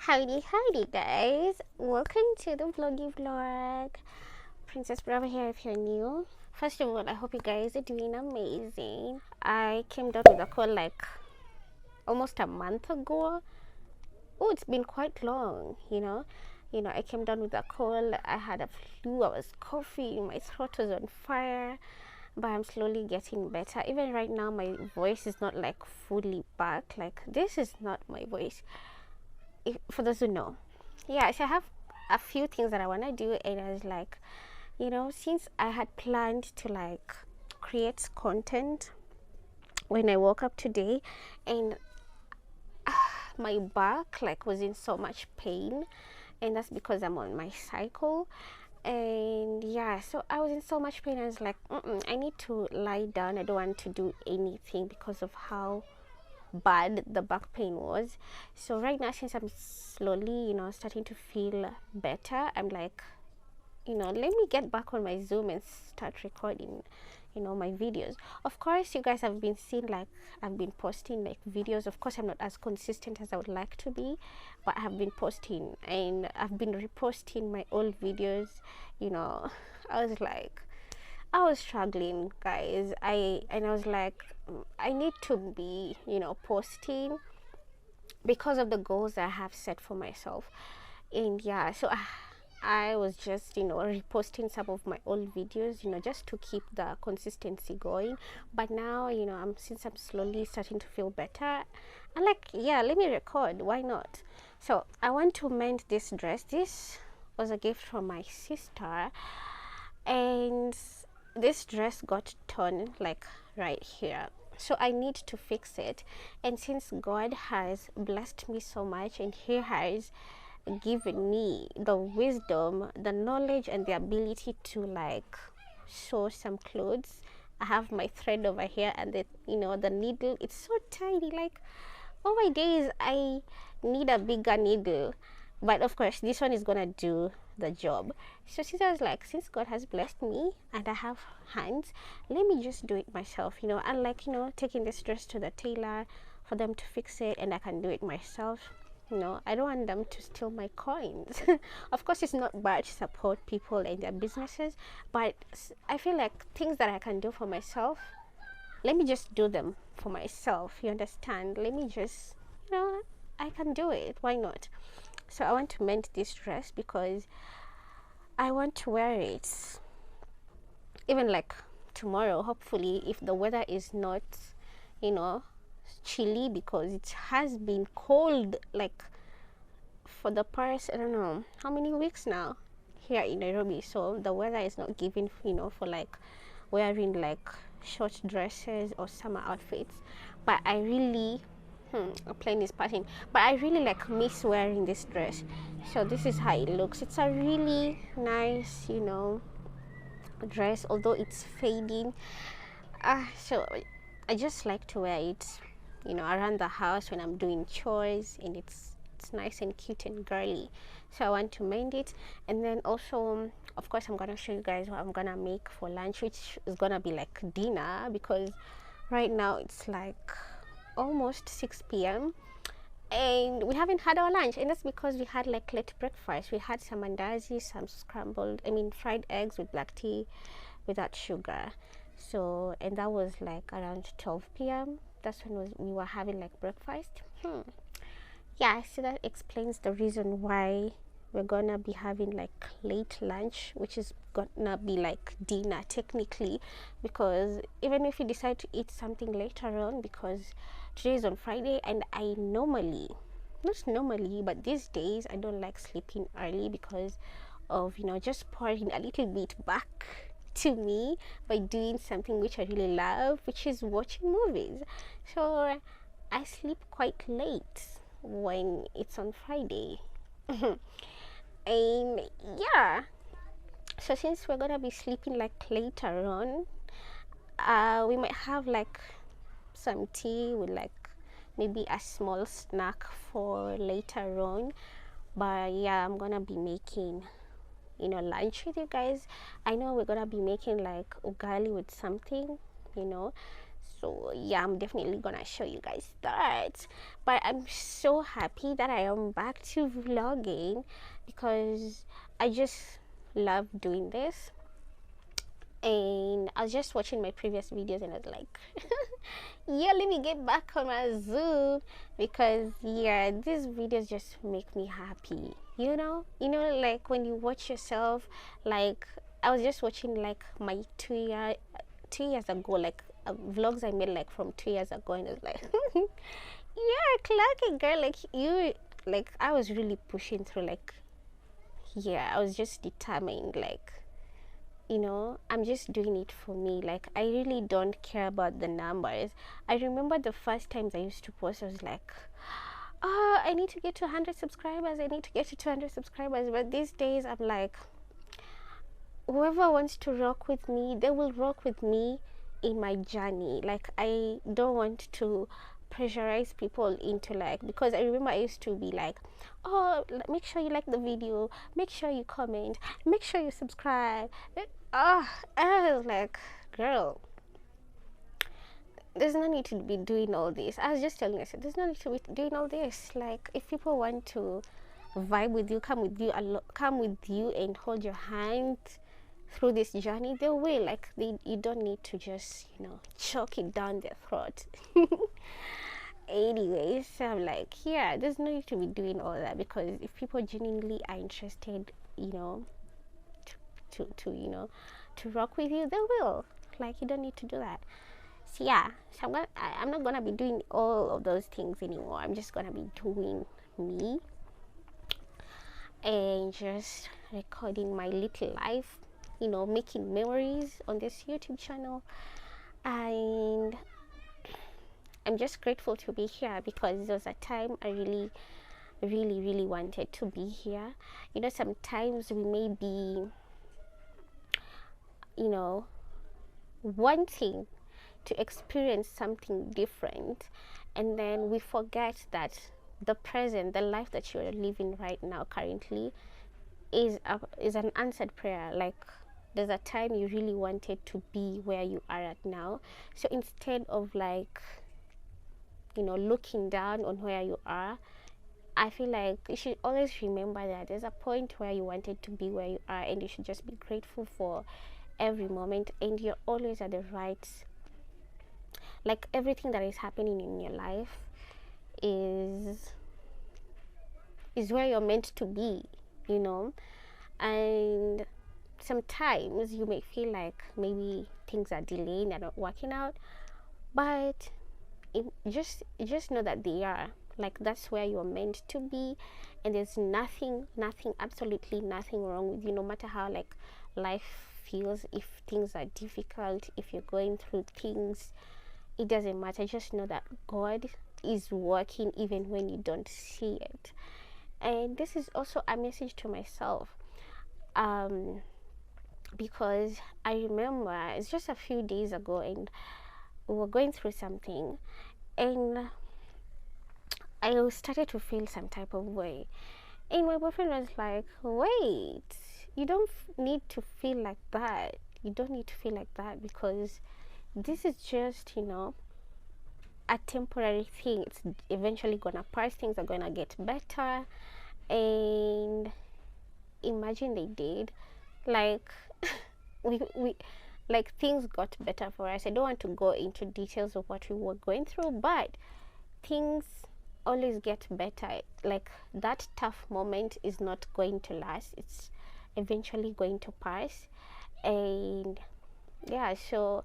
Howdy guys, welcome to the vloggy vlog. Princess Brava here if you're new. First of all, I hope you guys are doing amazing. I came down with a cold like almost a month ago. Oh, it's been quite long, I came down with a cold. I had a flu, I was coughing, my throat was on fire, but I'm slowly getting better. Even right now my voice is not like fully back. Like, this is not my voice, for those who know. Yeah, so I have a few things that I want to do, and I was like, since I had planned to like create content when I woke up today, and my back like was in so much pain, and that's because I'm on my cycle. And yeah, so I was in so much pain. I was like, I need to lie down. I don't want to do anything because of how bad the back pain was. So right now, since I'm slowly starting to feel better, I'm like, let me get back on my Zoom and start recording my videos. Of course, you guys have been seeing like I've been posting like videos. Of course, I'm not as consistent as I would like to be, but I have been posting, and I've been reposting my old videos. I was like, I was struggling, guys. I was like, I need to be posting because of the goals that I have set for myself. And yeah, so I was just reposting some of my old videos, just to keep the consistency going. But now since I'm slowly starting to feel better, I'm like, yeah, let me record, why not? So I want to mend this dress. This was a gift from my sister, and this dress got torn like right here, so I need to fix it. And since God has blessed me so much, and He has given me the wisdom, the knowledge, and the ability to like sew some clothes, I have my thread over here, and the needle, it's so tiny. Like, oh my days, I need a bigger needle, but of course this one is gonna do the job. So since I was like, since God has blessed me and I have hands, let me just do it myself. Unlike taking this dress to the tailor for them to fix it, and I can do it myself. I don't want them to steal my coins. Of course, it's not bad to support people and their businesses, but I feel like things that I can do for myself, let me just do them for myself. You understand? Let me just, I can do it. Why not? So I want to mend this dress because I want to wear it even like tomorrow, hopefully, if the weather is not, chilly, because it has been cold like for the past, I don't know how many weeks now here in Nairobi. So the weather is not giving, for like wearing like short dresses or summer outfits. But I really a plane is passing, but I really like miss wearing this dress. So this is how it looks. It's a really nice dress, although it's fading. So I just like to wear it around the house when I'm doing chores, and it's nice and cute and girly. So I want to mend it. And then also, of course, I'm gonna show you guys what I'm gonna make for lunch, which is gonna be like dinner, because right now it's like almost 6 p.m. and we haven't had our lunch, and that's because we had like late breakfast. We had some mandazi, some fried eggs with black tea without sugar. So, and that was like around 12 p.m. That's when we were having like breakfast. Yeah, so that explains the reason why we're gonna be having like late lunch, which is gonna be like dinner technically, because even if you decide to eat something later on, because today is on Friday, and I normally, not normally, but these days I don't like sleeping early because of just pouring a little bit back to me by doing something which I really love, which is watching movies. So I sleep quite late when it's on Friday. And yeah, so since we're gonna be sleeping like later on, we might have like some tea with like maybe a small snack for later on. But yeah, I'm gonna be making lunch with you guys. I know we're gonna be making like ugali with something, So yeah, I'm definitely gonna show you guys that. But I'm so happy that I am back to vlogging because I just love doing this. And I was just watching my previous videos and I was like, yeah, let me get back on my Zoom because yeah, these videos just make me happy. Like when you watch yourself, like I was just watching like my 2 years ago, like vlogs I made like from 2 years ago, and I was like, you're a clocking girl, like you, like I was really pushing through, like yeah, I was just determined, like I'm just doing it for me. Like I really don't care about the numbers. I remember the first times I used to post, I was like, oh, I need to get to 100 subscribers, I need to get to 200 subscribers. But these days I'm like, whoever wants to rock with me, they will rock with me in my journey. Like I don't want to pressurize people into, like, because I remember I used to be like, oh, make sure you like the video, make sure you comment, make sure you subscribe. I was like, girl, there's no need to be doing all this. I was just telling myself, there's no need to be doing all this. Like if people want to vibe with you, come with you and hold your hand through this journey, they will. Like you don't need to just choke it down their throat. Anyways, so I'm like, yeah, there's no need to be doing all that, because if people genuinely are interested, to rock with you, they will. Like you don't need to do that. So yeah, so I'm not gonna be doing all of those things anymore. I'm just gonna be doing me and just recording my little life, making memories on this YouTube channel. And I'm just grateful to be here, because there was a time I really, really, really wanted to be here. Sometimes we may be, wanting to experience something different, and then we forget that the present, the life that you're living right now currently is an answered prayer. Like there's a time you really wanted to be where you are at now. So instead of like looking down on where you are, I feel like you should always remember that there's a point where you wanted to be where you are, and you should just be grateful for every moment, and you're always at the right, like everything that is happening in your life is where you're meant to be. And sometimes you may feel like maybe things are delayed and not working out, but just know that they are, like that's where you're meant to be, and there's nothing, absolutely nothing wrong with you, no matter how like life feels. If things are difficult, if you're going through things, it doesn't matter. Just know that God is working even when you don't see it. And this is also a message to myself, because I remember it's just a few days ago, and we were going through something, and I started to feel some type of way, and my boyfriend was like, wait, you don't need to feel like that. You don't need to feel like that, because this is just a temporary thing. It's eventually gonna pass. Things are gonna get better. And imagine they did. Like we like things got better for us. I don't want to go into details of what we were going through, but things always get better. Like that tough moment is not going to last. It's eventually going to pass. And yeah, so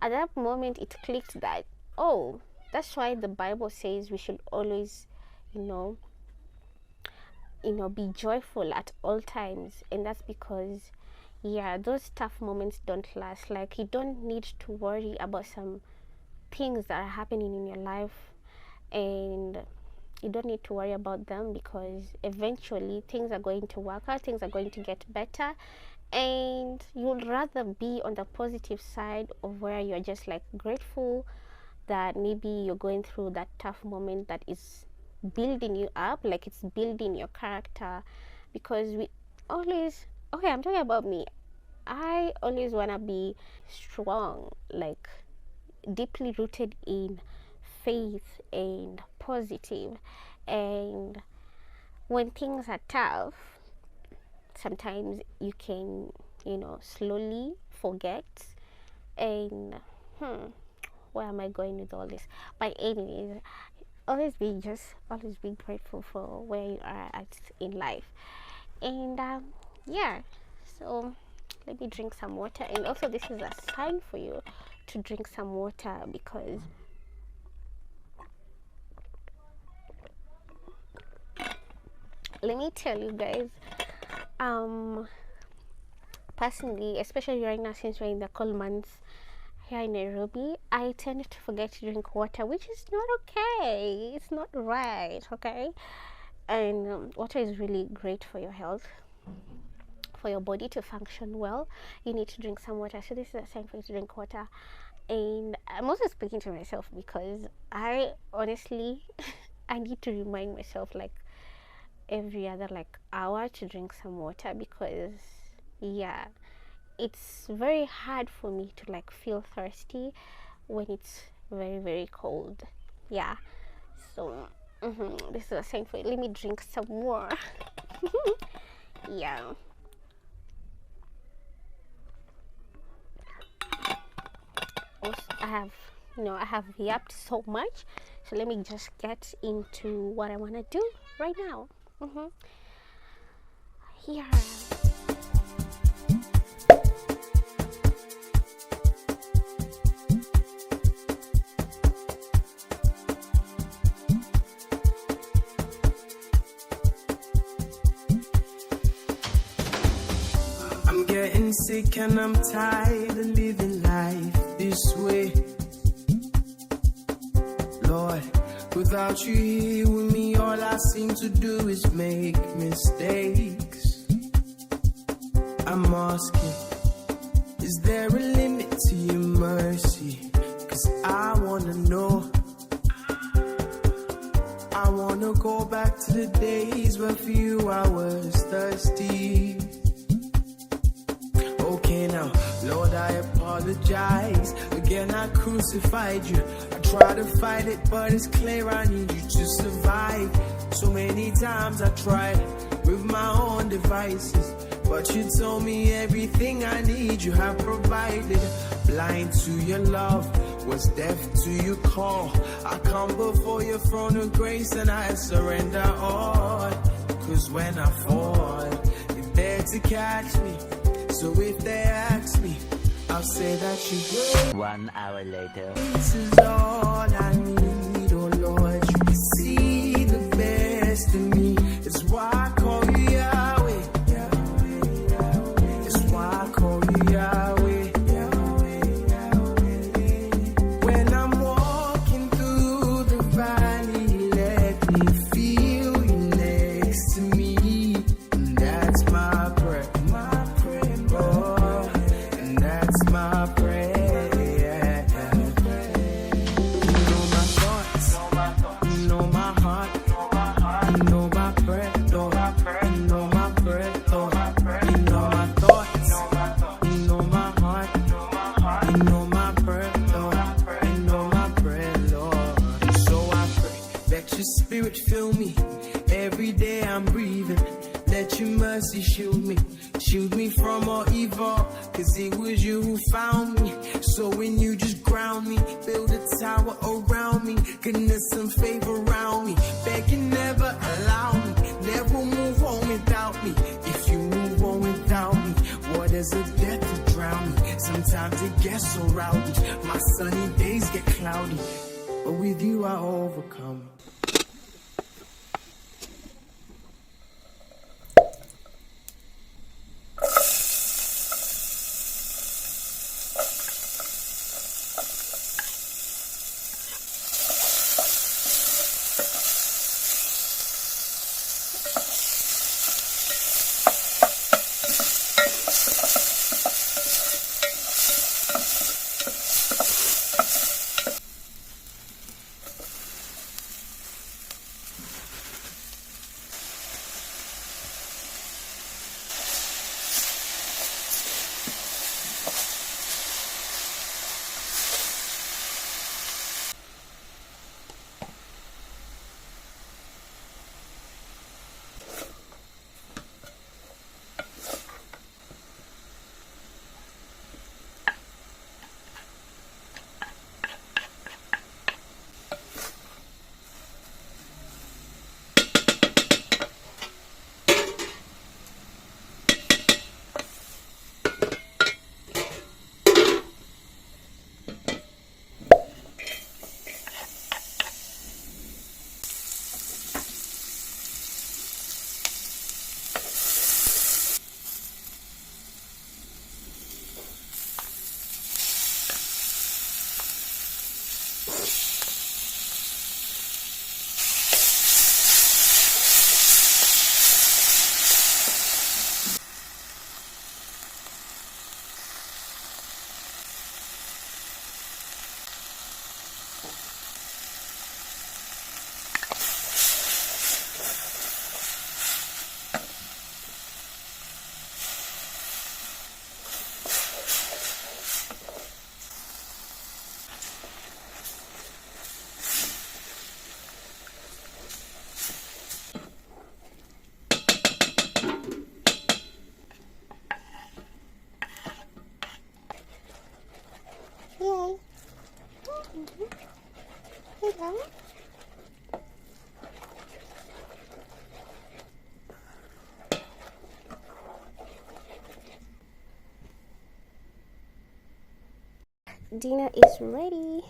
at that moment it clicked that, oh, that's why the Bible says we should always be joyful at all times. And that's because yeah, those tough moments don't last. Like you don't need to worry about some things that are happening in your life, and you don't need to worry about them, because eventually things are going to work out, things are going to get better, and you'd rather be on the positive side of where you're just like grateful that maybe you're going through that tough moment that is building you up, like it's building your character. Because we always, okay, I'm talking about me, I always want to be strong. Like deeply rooted in faith and positive. And when things are tough, sometimes you can, slowly forget. And where am I going with all this? But anyways, always be grateful for where you are at in life. And yeah, so let me drink some water. And also, this is a sign for you to drink some water, because let me tell you guys, personally, especially right now, since we're in the cold months here in Nairobi, I tend to forget to drink water, which is not okay. It's not right, okay? And water is really great for your health, for your body to function well. You need to drink some water. So this is a sign for you to drink water. And I'm also speaking to myself, because I honestly I need to remind myself like every other like hour to drink some water, because yeah, it's very hard for me to like feel thirsty when it's very, very cold. Yeah, so this is a sign for you. Let me drink some more. Yeah, also, I have yapped so much, so let me just get into what I want to do right now. Here. I'm getting sick and I'm tired of living life this way. Lord, without you here with me, all I seem to do is make mistakes. I'm asking, is there a limit to your mercy? 'Cause I wanna know. I wanna go back to the days where for you I was thirsty. Okay now, Lord, I apologize. Again, I crucified you. I try to fight it, but it's clear I need you to survive. So many times I tried with my own devices, but you told me everything I need you have provided. Blind to your love, was deaf to your call. I come before your throne of grace and I surrender all. 'Cause when I fall, you're there to catch me. So if they ask me, I'll say that you're great. 1 hour later. This is all I need, oh Lord. You can see the best in me. It's why I call you Yahweh. It's why I call you Yahweh. When I'm walking through the valley, let me feel you next to me. And that's my prayer. And that's my prayer. You know my thoughts, you know my heart, you know my prayer, Lord. You know my prayer, Lord. You know my thoughts, you know my heart, you know my prayer, Lord. You know my prayer, Lord. So I pray, let your spirit fill me. Every day I'm breathing. Let your mercy shield me from all evil. 'Cause it was you who found me. So when you just ground me, build a tower around me. Goodness and favor around me. Beg you never allow me. Never move on without me. If you move on without me, what is a death to drown me? Sometimes it gets so rowdy. My sunny days get cloudy. But with you I overcome. dinner is ready.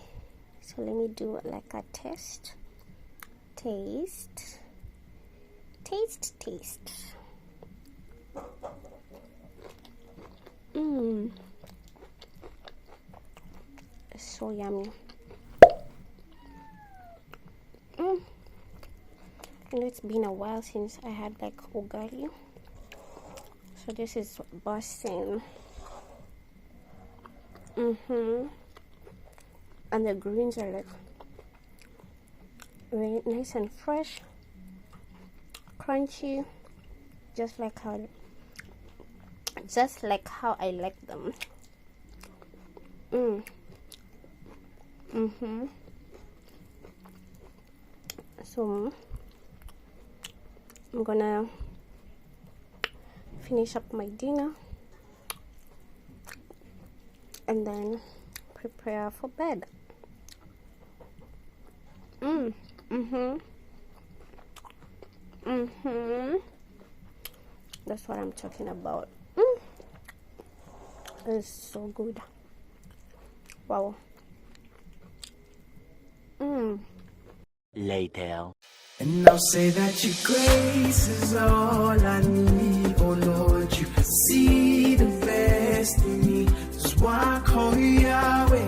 So let me do like a taste. Taste. It's so yummy. And it's been a while since I had like ugali. So this is bussin'. And the greens are like very nice and fresh, crunchy, just like how I like them. So I'm gonna finish up my dinner and then prepare for bed. That's what I'm talking about. It's so good. Wow. Later. And I'll say that your grace is all I need. Oh Lord, you see the best in me. That's why I call you Yahweh.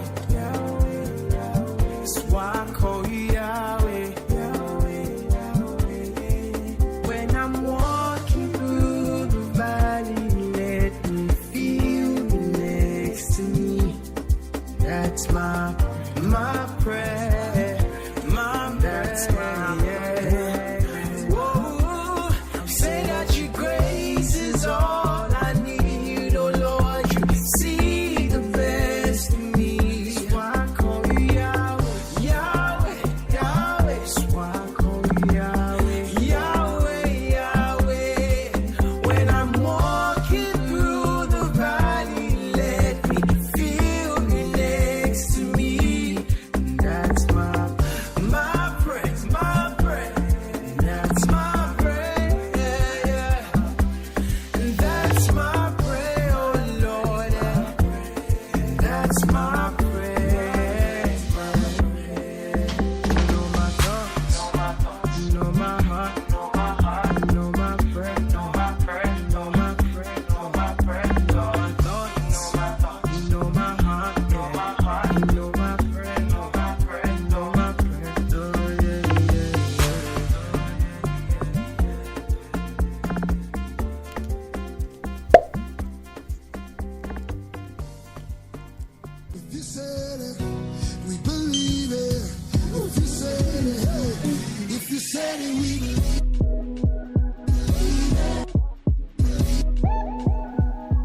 That's why I call you Yahweh. When I'm walking through the valley, let me feel you next to me. That's my prayer. That's my prayer. Whoa, say that your grace is all I need. Oh Lord, you see the best in me. So I call you Yahweh, Yahweh, Yahweh. So I call you Yahweh, Yahweh, Yahweh. When I'm walking through the valley, let me feel you next to me. And that's my prayer, that's my prayer, and that's my prayer, oh Lord, that's my prayer. You know my thoughts, you know my heart, you know my prayer, you know my prayer, you know my prayer, you know my prayer, you know my thoughts, you know my heart, you know my prayer, you know my prayer, you know my prayer, oh yeah. If you said it, we believe it. If you said it, if you said it, we believe it.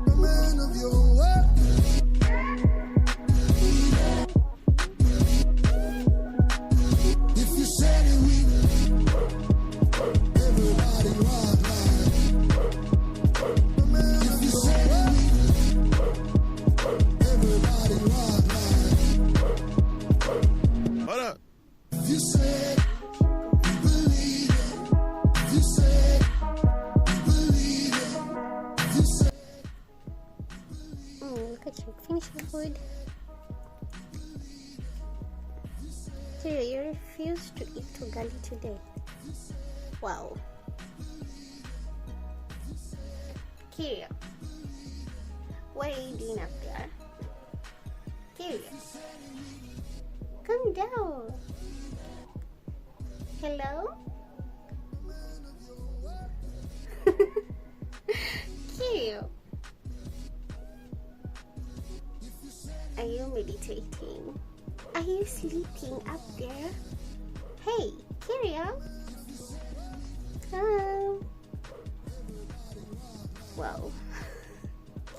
A man of your word. If you said it, we believe it. Everybody rock like. If you said it, we believe it. Everybody rock like. Hold up. If you said, we believe it. If you said, we believe it. If you said, Look at you, finish the food. So you refused to eat ugali today. Wow. Kyria, what are you doing up there? Kyria, calm down. Hello? Kyria, are you meditating? Are you sleeping up there? Hey, Kyria. Wow.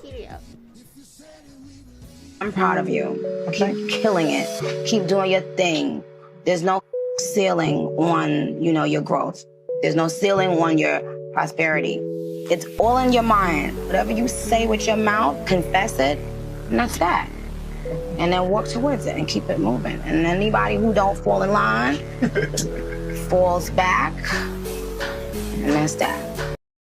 Kyria. I'm proud of you. Keep killing it. Keep doing your thing. There's no ceiling on, your growth. There's no ceiling on your prosperity. It's all in your mind. Whatever you say with your mouth, confess it, and that's that. And then work towards it and keep it moving. And anybody who don't fall in line falls back, and that's that.